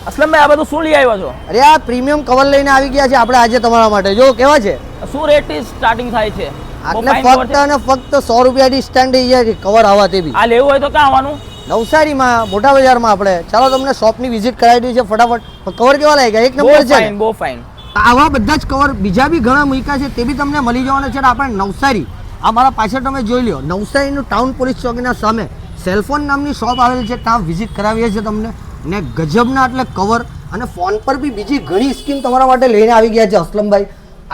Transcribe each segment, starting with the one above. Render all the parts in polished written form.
અસલમભાઈ આ બધું શું લઈ આવ્યો છો? અરે આ પ્રીમિયમ કવર લઈને આવી ગયા છે આપણે આજે તમારા માટે. જો કેવા છે, શું રેટ થી સ્ટાર્ટિંગ થાય છે? આટલે ફક્ત અને ફક્ત 100 રૂપિયાથી સ્ટાર્ટ થઈ જાય છે કવર આવા તે બી. આ લેવું હોય તો ક્યાં આવવાનું? નવસારીમાં મોટા બજારમાં આપણે. ચાલો તમને શોપની વિઝિટ કરાવી દઈએ છે ફટાફટ. કવર કેવા લાગ્યા? એક નંબર છે. બહુ ફાઇન. આવા બધા જ કવર બીજા બી ઘણા મૂક્યા છે, તે બી તમને મળી જવાના છે. આપણે નવસારી, આ મારા પાછળ તમે જોઈ લો, નવસારીનું ટાઉન પોલીસ ચોકીના સામે સેલફોન નામની શોપ આવેલી છે. ત્યાં વિઝિટ કરાવીએ છીએ તમને. ને ગજબના એટલે કવર અને ફોન પર બી બીજી ઘણી સ્કીમ તમારા માટે લઈને આવી ગયા છે અસલમભાઈ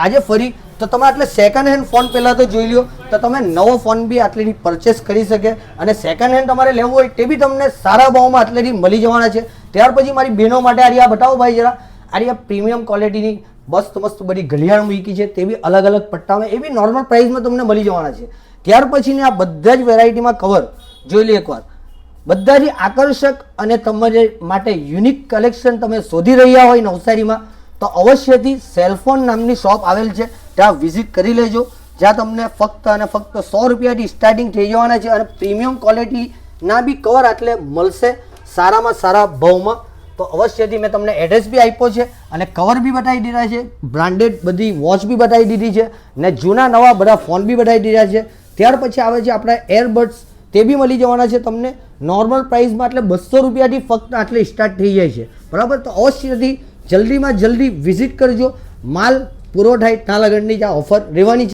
આજે ફરી. તો તમે એટલે સેકન્ડ હેન્ડ ફોન પહેલાં તો જોઈ લો, તો તમે નવો ફોન બી આટલેથી પરચેસ કરી શકે. અને સેકન્ડ હેન્ડ તમારે લેવું હોય તે બી તમને સારા ભાવમાં આટલેથી મળી જવાના છે. ત્યાર પછી મારી બહેનો માટે આ બતાવો ભાઈ જરા. આ પ્રીમિયમ ક્વોલિટીની મસ્ત મસ્ત બધી ઘડિયાળ મૂકી છે, તે બી અલગ અલગ પટ્ટામાં, એ બી નોર્મલ પ્રાઇસમાં તમને મળી જવાના છે. ત્યાર પછીની આ બધા જ વેરાયટીમાં કવર જોઈ લો એકવાર. બધા જ આકર્ષક અને તમારે માટે યુનિક કલેક્શન તમે શોધી રહ્યા હોય નવસારીમાં, તો અવશ્યથી સેલફોન નામની શોપ આવેલ છે. ત્યાં વિઝિટ કરી લેજો, જ્યાં તમને ફક્ત અને ફક્ત 100 રૂપિયાથી સ્ટાર્ટિંગ થઈ જવાના છે. અને પ્રીમિયમ ક્વોલિટીના બી કવર એટલે મળશે સારામાં સારા ભાવમાં. તો અવશ્યથી મેં તમને એડ્રેસ બી આપ્યો છે અને કવર બી બતાવી દીધા છે, બ્રાન્ડેડ બધી વોચ બી બતાવી દીધી છે, ને જૂના નવા બધા ફોન બી બતાવી દીધા છે. ત્યાર પછી આવે છે આપણા એરબડ્સ, તે બી મળી જવાના છે તમને નોર્મલ પ્રાઇસમાં. એટલે 200 રૂપિયાથી ફક્ત આટલે સ્ટાર્ટ થઈ જાય છે, બરાબર. તો અવશ્યથી જલ્દીમાં જલ્દી વિઝિટ કરજો. માલ પૂરો થાય ત્યાં લગનની જ આ ઓફર રહેવાની છે.